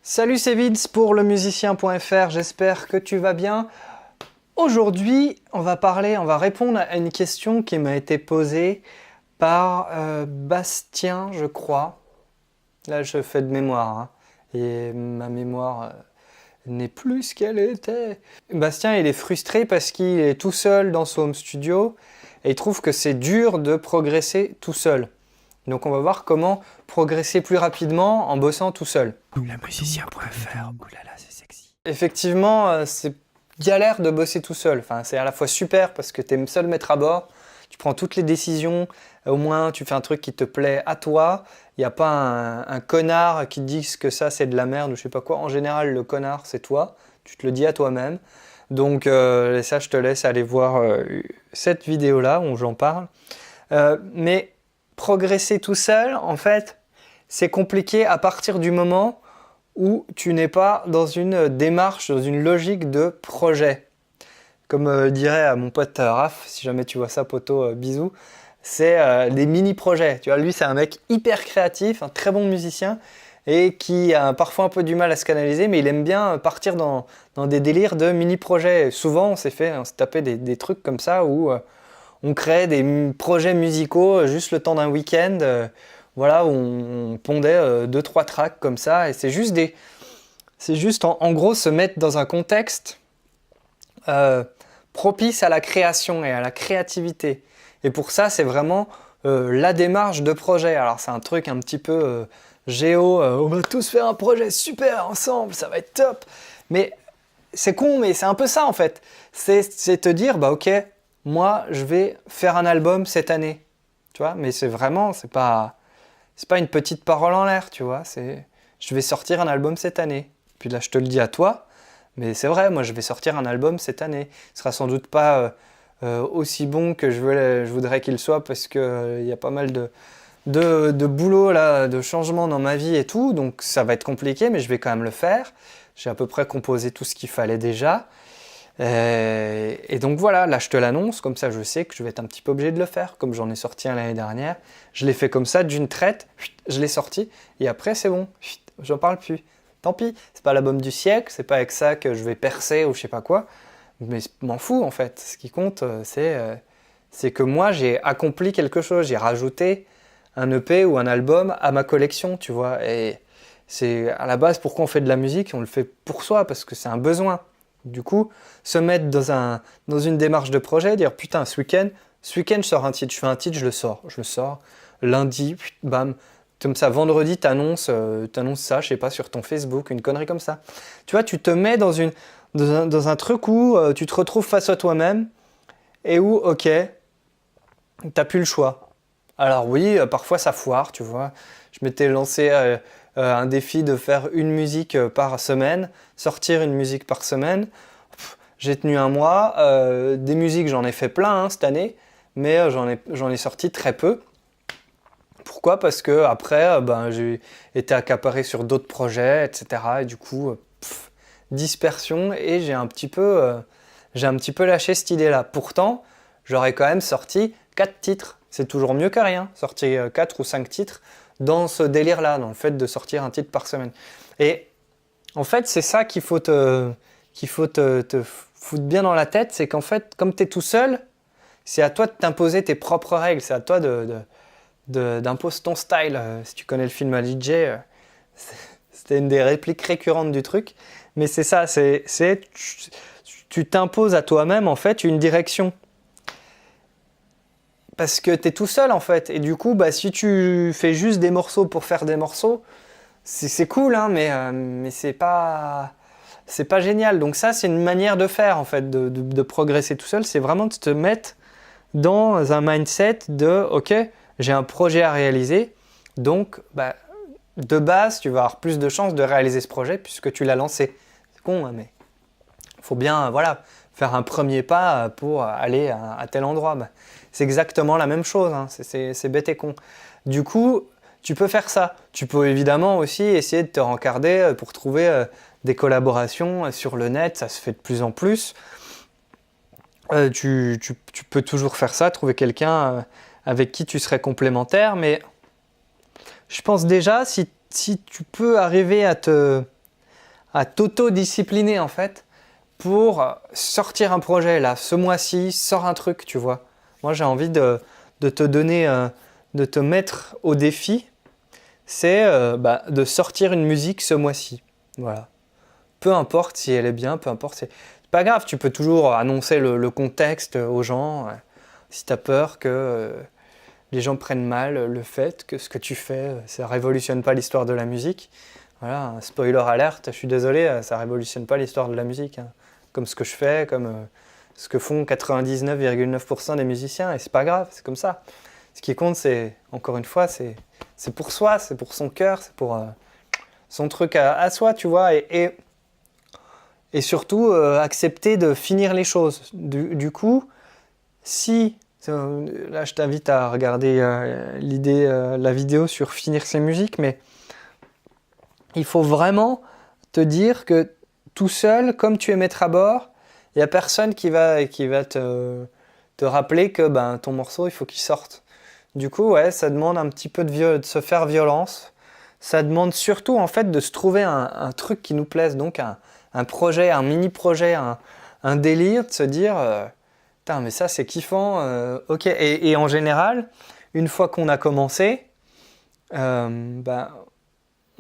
Salut, c'est Vince pour lemusicien.fr, j'espère que tu vas bien. Aujourd'hui, on va répondre à une question qui m'a été posée par Bastien, je crois. Là, je fais de mémoire, hein, et ma mémoire n'est plus ce qu'elle était. Bastien, il est frustré parce qu'il est tout seul dans son home studio et il trouve que c'est dur de progresser tout seul. Donc on va voir comment progresser plus rapidement en bossant tout seul. Lemusicien.fr, oulala, c'est sexy. Effectivement, c'est galère de bosser tout seul. Enfin, c'est à la fois super parce que tu es seul maître à bord, tu prends toutes les décisions, au moins tu fais un truc qui te plaît à toi. Il n'y a pas un connard qui te dit que ça c'est de la merde ou je sais pas quoi. En général, le connard c'est toi, tu te le dis à toi-même. Donc ça, je te laisse aller voir cette vidéo-là où j'en parle. Mais progresser tout seul, en fait, c'est compliqué à partir du moment où tu n'es pas dans une démarche, dans une logique de projet. Comme dirait à mon pote Raph, si jamais tu vois ça, poteau, bisous, c'est des mini-projets. Tu vois, lui, c'est un mec hyper créatif, un très bon musicien, et qui a parfois un peu du mal à se canaliser, mais il aime bien partir dans des délires de mini-projets. Souvent, on s'est tapé des trucs comme ça où on crée des projets musicaux juste le temps d'un week-end, voilà, où on pondait 2-3 tracks comme ça, et c'est juste en gros se mettre dans un contexte propice à la création et à la créativité. Et pour ça, c'est vraiment la démarche de projet. Alors c'est un truc un petit peu on va tous faire un projet super ensemble, ça va être top. Mais c'est con, mais c'est un peu ça en fait. C'est te dire, bah ok, moi je vais faire un album cette année. Tu vois, mais c'est pas une petite parole en l'air, tu vois. Je vais sortir un album cette année. Puis là, je te le dis à toi, mais c'est vrai, moi je vais sortir un album cette année. Ce sera sans doute pas aussi bon que je voudrais qu'il soit parce qu'il y a pas mal de boulot là, de changements dans ma vie et tout, donc ça va être compliqué, mais je vais quand même le faire. J'ai à peu près composé tout ce qu'il fallait déjà. Et donc voilà, là je te l'annonce, comme ça je sais que je vais être un petit peu obligé de le faire, comme j'en ai sorti un l'année dernière. Je l'ai fait comme ça, d'une traite, je l'ai sorti, et après c'est bon, j'en parle plus. Tant pis, c'est pas l'album du siècle, c'est pas avec ça que je vais percer ou je sais pas quoi, mais m'en fous en fait. Ce qui compte, c'est que moi j'ai accompli quelque chose, j'ai rajouté un EP ou un album à ma collection, tu vois. Et c'est à la base pourquoi on fait de la musique, on le fait pour soi, parce que c'est un besoin. Du coup, se mettre dans une démarche de projet, dire putain, ce week-end, je sors un titre, je fais un titre, je le sors. Lundi, bam, comme ça, vendredi, t'annonces ça, je sais pas, sur ton Facebook, une connerie comme ça. Tu vois, tu te mets dans un truc où tu te retrouves face à toi-même et où, ok, t'as plus le choix. Alors oui, parfois ça foire, tu vois. Je m'étais lancé un défi de faire une musique par semaine, sortir une musique par semaine. J'ai tenu un mois. Des musiques, j'en ai fait plein cette année, mais j'en ai sorti très peu. Pourquoi ? Parce que après, j'ai été accaparé sur d'autres projets, etc. Et du coup, dispersion, et j'ai un petit peu lâché cette idée-là. Pourtant, j'aurais quand même sorti 4 titres. C'est toujours mieux que rien, sortir 4 ou 5 titres dans ce délire-là, dans le fait de sortir un titre par semaine. Et en fait, c'est ça qu'il faut te foutre bien dans la tête, c'est qu'en fait, comme tu es tout seul, c'est à toi de t'imposer tes propres règles, c'est à toi d'imposer ton style. Si tu connais le film DJ, c'était une des répliques récurrentes du truc. Mais c'est ça, tu t'imposes à toi-même en fait une direction. Parce que tu es tout seul en fait. Et du coup, si tu fais juste des morceaux pour faire des morceaux, c'est cool, hein, mais c'est pas génial. Donc ça, c'est une manière de faire en fait, de progresser tout seul. C'est vraiment de te mettre dans un mindset de ok, j'ai un projet à réaliser. Donc de base, tu vas avoir plus de chances de réaliser ce projet puisque tu l'as lancé. C'est con, hein, mais il faut bien faire un premier pas pour aller à tel endroit. C'est exactement la même chose, hein. C'est bête et con. Du coup, tu peux faire ça. Tu peux évidemment aussi essayer de te rencarder pour trouver des collaborations sur le net, ça se fait de plus en plus. Tu peux toujours faire ça, trouver quelqu'un avec qui tu serais complémentaire, mais je pense déjà, si tu peux arriver à te à t'auto-discipliner en fait pour sortir un projet. Là, ce mois-ci, sors un truc, tu vois. Moi, j'ai envie de te donner, de te mettre au défi, c'est de sortir une musique ce mois-ci. Voilà. Peu importe si elle est bien, peu importe. C'est pas grave, tu peux toujours annoncer le contexte aux gens. Si tu as peur que les gens prennent mal le fait que ce que tu fais, ça révolutionne pas l'histoire de la musique. Voilà, un spoiler alerte, je suis désolé, ça révolutionne pas l'histoire de la musique. Hein. Comme ce que je fais, comme ce que font 99,9% des musiciens, et c'est pas grave, c'est comme ça. Ce qui compte, c'est, encore une fois, c'est pour soi, c'est pour son cœur, c'est pour son truc à soi, tu vois, et surtout accepter de finir les choses. Du coup, si, là je t'invite à regarder la vidéo sur finir ses musiques, mais il faut vraiment te dire que tout seul, comme tu es maître à bord, il n'y a personne qui va te rappeler que ton morceau, il faut qu'il sorte. Du coup, ouais, ça demande un petit peu de se faire violence. Ça demande surtout en fait de se trouver un truc qui nous plaise, donc un projet, un mini-projet, un délire, de se dire putain, mais ça c'est kiffant, ok. Et en général, une fois qu'on a commencé,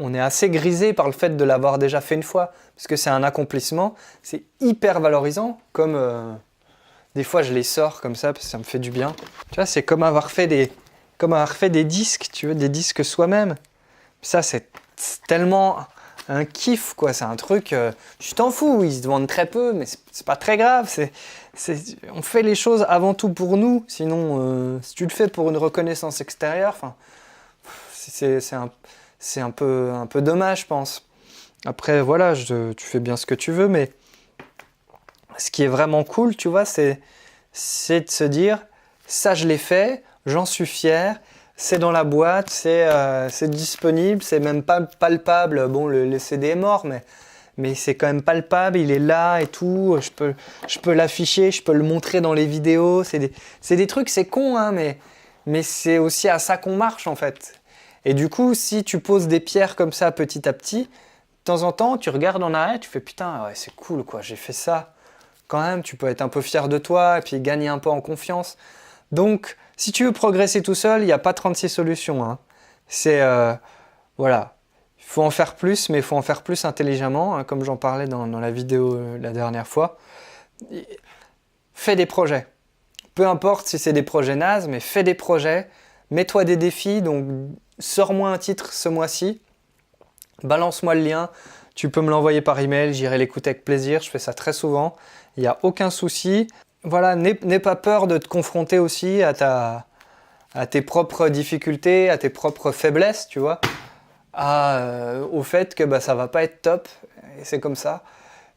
on est assez grisé par le fait de l'avoir déjà fait une fois, parce que c'est un accomplissement, c'est hyper valorisant, comme des fois je les sors comme ça, parce que ça me fait du bien. Tu vois, c'est comme avoir fait des disques, tu veux, des disques soi-même. Ça, c'est tellement un kiff, quoi. C'est un truc, tu t'en fous, ils se vendent très peu, mais c'est pas très grave. On fait les choses avant tout pour nous, sinon, si tu le fais pour une reconnaissance extérieure, c'est un peu dommage, je pense. Après, voilà, tu fais bien ce que tu veux, mais ce qui est vraiment cool, tu vois, c'est de se dire, ça je l'ai fait, j'en suis fier, c'est dans la boîte, c'est disponible, c'est même pas palpable. Bon, le CD est mort, mais c'est quand même palpable, il est là et tout, je peux l'afficher, je peux le montrer dans les vidéos, c'est des trucs, c'est con, hein, mais c'est aussi à ça qu'on marche en fait. Et du coup, si tu poses des pierres comme ça petit à petit, de temps en temps, tu regardes en arrière, tu fais putain, ouais, c'est cool quoi, j'ai fait ça. Quand même, tu peux être un peu fier de toi et puis gagner un peu en confiance. Donc, si tu veux progresser tout seul, il n'y a pas 36 solutions. Hein. Voilà, il faut en faire plus, mais il faut en faire plus intelligemment, hein, comme j'en parlais dans la vidéo la dernière fois. Fais des projets. Peu importe si c'est des projets nazes, mais fais des projets. Mets-toi des défis, donc sors-moi un titre ce mois-ci. Balance-moi le lien. Tu peux me l'envoyer par email, j'irai l'écouter avec plaisir. Je fais ça très souvent. Il n'y a aucun souci. Voilà, n'aie pas peur de te confronter aussi à tes propres difficultés, à tes propres faiblesses, tu vois, au fait que ça va pas être top, et c'est comme ça.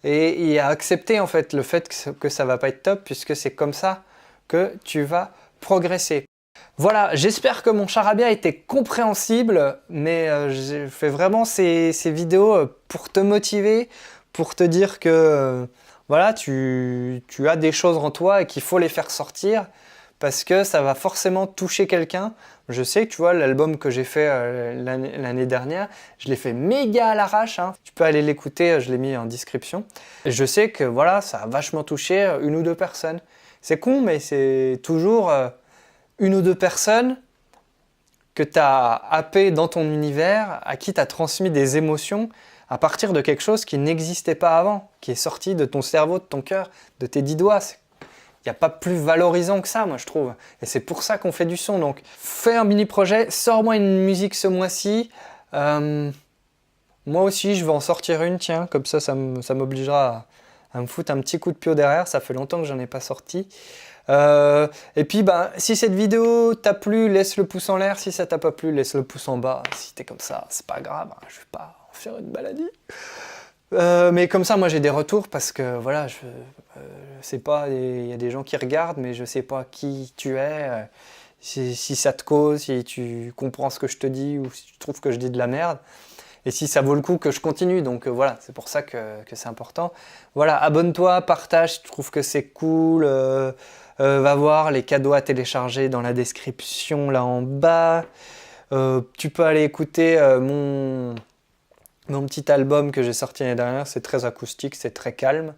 Et à accepter en fait le fait que ça va pas être top, puisque c'est comme ça que tu vas progresser. Voilà, j'espère que mon charabia était compréhensible, mais je fais vraiment ces vidéos pour te motiver, pour te dire que voilà, tu as des choses en toi et qu'il faut les faire sortir parce que ça va forcément toucher quelqu'un. Je sais que tu vois, l'album que j'ai fait l'année dernière, je l'ai fait méga à l'arrache. Hein. Tu peux aller l'écouter, je l'ai mis en description. Et je sais que voilà, ça a vachement touché une ou deux personnes. C'est con, mais c'est toujours une ou deux personnes que tu as happé dans ton univers, à qui tu as transmis des émotions à partir de quelque chose qui n'existait pas avant, qui est sorti de ton cerveau, de ton cœur, de tes 10 doigts. Il n'y a pas plus valorisant que ça, moi, je trouve. Et c'est pour ça qu'on fait du son. Donc, fais un mini-projet, sors-moi une musique ce mois-ci. Moi aussi, je vais en sortir une, tiens. Comme ça m'obligera à me foutre un petit coup de pied derrière. Ça fait longtemps que j'en ai pas sorti. Et puis, si cette vidéo t'a plu, laisse le pouce en l'air. Si ça t'a pas plu, laisse le pouce en bas. Si t'es comme ça, c'est pas grave. Hein, je vais pas en faire une maladie. Mais comme ça, moi, j'ai des retours parce que, voilà, je sais pas, il y a des gens qui regardent, mais je sais pas qui tu es, si ça te cause, si tu comprends ce que je te dis ou si tu trouves que je dis de la merde. Et si ça vaut le coup que je continue, donc voilà, c'est pour ça que c'est important. Voilà, abonne-toi, partage, tu trouves que c'est cool, va voir les cadeaux à télécharger dans la description là en bas. Tu peux aller écouter Mon petit album que j'ai sorti l'année dernière, c'est très acoustique, c'est très calme.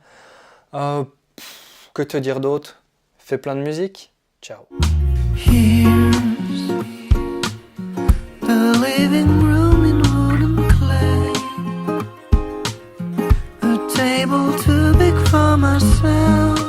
Que te dire d'autre? Fais plein de musique. Ciao. Here's the living room in wooden clay, a table too big for myself.